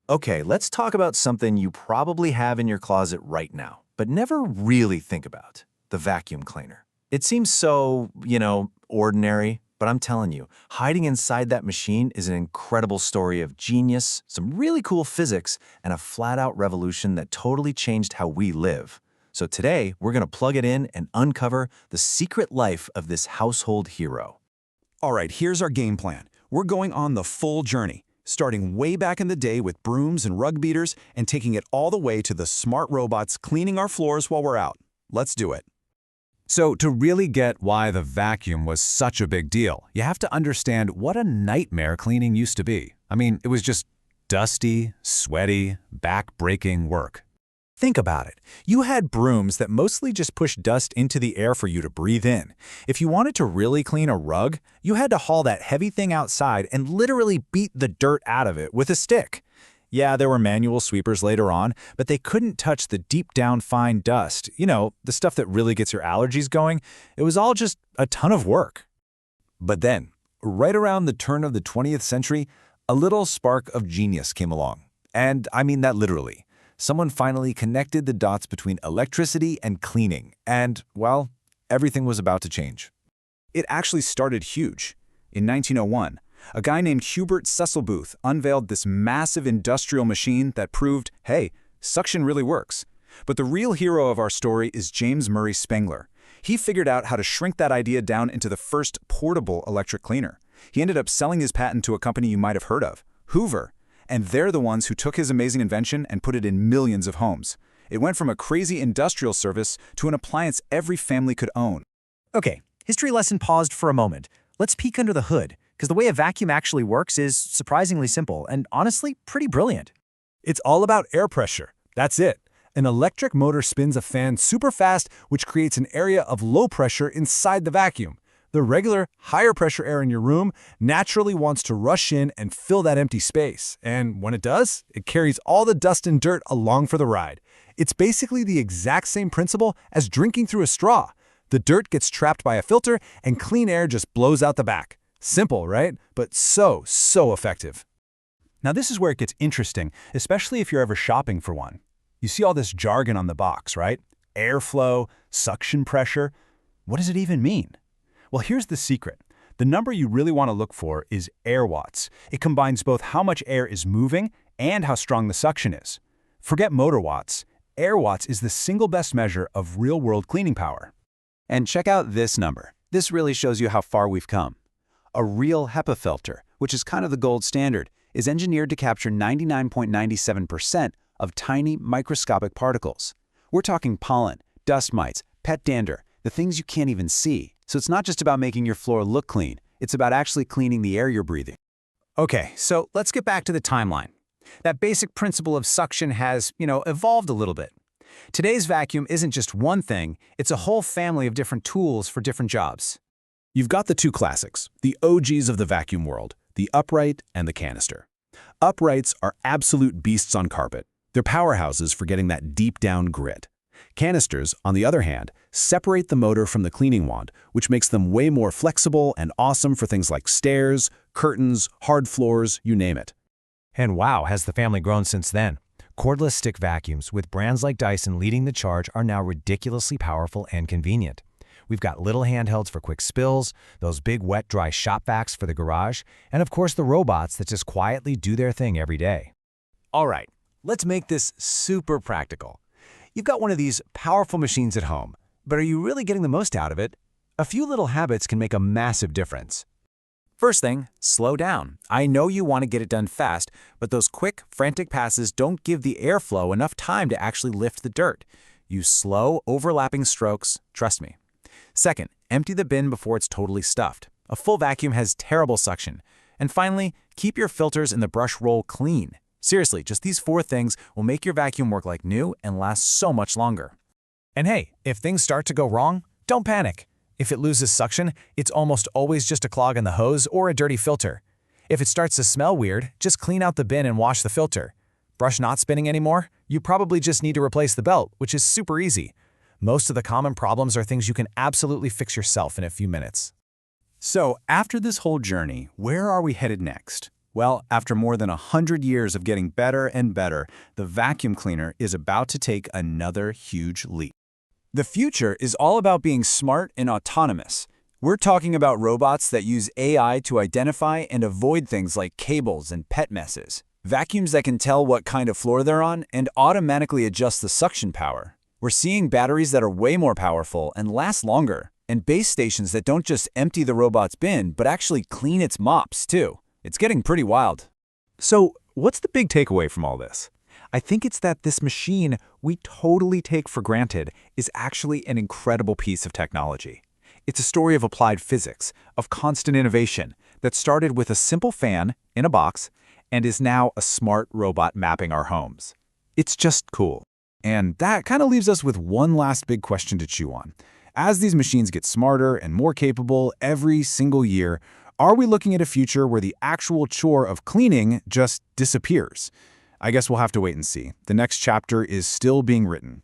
Okay, let's talk about something you probably have in your closet right now, but never really think about: the vacuum cleaner. It seems so, ordinary, but I'm telling you, hiding inside that machine is an incredible story of genius, some really cool physics, and a flat-out revolution that totally changed how we live. So today, we're going to plug it in and uncover the secret life of this household hero. All right, here's our game plan. We're going on the full journey, starting way back in the day with brooms and rug beaters and taking it all the way to the smart robots cleaning our floors while we're out. Let's do it. So to really get why the vacuum was such a big deal, you have to understand what a nightmare cleaning used to be. I mean, it was just dusty, sweaty, back-breaking work. Think about it. You had brooms that mostly just pushed dust into the air for you to breathe in. If you wanted to really clean a rug, you had to haul that heavy thing outside and literally beat the dirt out of it with a stick. Yeah, there were manual sweepers later on, but they couldn't touch the deep down fine dust. The stuff that really gets your allergies going. It was all just a ton of work. But then, right around the turn of the 20th century, a little spark of genius came along. And I mean that literally. Someone finally connected the dots between electricity and cleaning, and, well, everything was about to change. It actually started huge. In 1901, a guy named Hubert Cecil Booth unveiled this massive industrial machine that proved, hey, suction really works. But the real hero of our story is James Murray Spengler. He figured out how to shrink that idea down into the first portable electric cleaner. He ended up selling his patent to a company you might have heard of, Hoover. And they're the ones who took his amazing invention and put it in millions of homes. It went from a crazy industrial service to an appliance every family could own. Okay, history lesson paused for a moment. Let's peek under the hood, because the way a vacuum actually works is surprisingly simple and honestly pretty brilliant. It's all about air pressure. That's it. An electric motor spins a fan super fast, which creates an area of low pressure inside the vacuum. The regular, higher pressure air in your room naturally wants to rush in and fill that empty space. And when it does, it carries all the dust and dirt along for the ride. It's basically the exact same principle as drinking through a straw. The dirt gets trapped by a filter and clean air just blows out the back. Simple, right? But so effective. Now this is where it gets interesting, especially if you're ever shopping for one. You see all this jargon on the box, right? Airflow, suction pressure. What does it even mean? Well, here's the secret. The number you really want to look for is air watts. It combines both how much air is moving and how strong the suction is. Forget motor watts. Air watts is the single best measure of real-world cleaning power. And check out this number. This really shows you how far we've come. A real HEPA filter, which is kind of the gold standard, is engineered to capture 99.97% of tiny microscopic particles. We're talking pollen, dust mites, pet dander, the things you can't even see. So it's not just about making your floor look clean, it's about actually cleaning the air you're breathing. Okay, so let's get back to the timeline. That basic principle of suction has, evolved a little bit. Today's vacuum isn't just one thing, it's a whole family of different tools for different jobs. You've got the two classics, the OGs of the vacuum world, the upright and the canister. Uprights are absolute beasts on carpet. They're powerhouses for getting that deep down grit. Canisters, on the other hand, separate the motor from the cleaning wand, which makes them way more flexible and awesome for things like stairs, curtains, hard floors, you name it. And wow, has the family grown since then. Cordless stick vacuums with brands like Dyson leading the charge are now ridiculously powerful and convenient. We've got little handhelds for quick spills, those big wet dry shop vacs for the garage, and of course the robots that just quietly do their thing every day. All right, let's make this super practical. You've got one of these powerful machines at home, but are you really getting the most out of it? A few little habits can make a massive difference. First thing, slow down. I know you want to get it done fast, but those quick, frantic passes don't give the airflow enough time to actually lift the dirt. Use slow, overlapping strokes, trust me. Second, empty the bin before it's totally stuffed. A full vacuum has terrible suction. And finally, keep your filters and the brush roll clean. Seriously, just these 4 things will make your vacuum work like new and last so much longer. And hey, if things start to go wrong, don't panic. If it loses suction, it's almost always just a clog in the hose or a dirty filter. If it starts to smell weird, just clean out the bin and wash the filter. Brush not spinning anymore? You probably just need to replace the belt, which is super easy. Most of the common problems are things you can absolutely fix yourself in a few minutes. So after this whole journey, where are we headed next? Well, after more than 100 years of getting better and better, the vacuum cleaner is about to take another huge leap. The future is all about being smart and autonomous. We're talking about robots that use AI to identify and avoid things like cables and pet messes. Vacuums that can tell what kind of floor they're on and automatically adjust the suction power. We're seeing batteries that are way more powerful and last longer, and base stations that don't just empty the robot's bin, but actually clean its mops, too. It's getting pretty wild. So, what's the big takeaway from all this? I think it's that this machine we totally take for granted is actually an incredible piece of technology. It's a story of applied physics, of constant innovation, that started with a simple fan in a box and is now a smart robot mapping our homes. It's just cool. And that kind of leaves us with one last big question to chew on. As these machines get smarter and more capable every single year, are we looking at a future where the actual chore of cleaning just disappears? I guess we'll have to wait and see. The next chapter is still being written.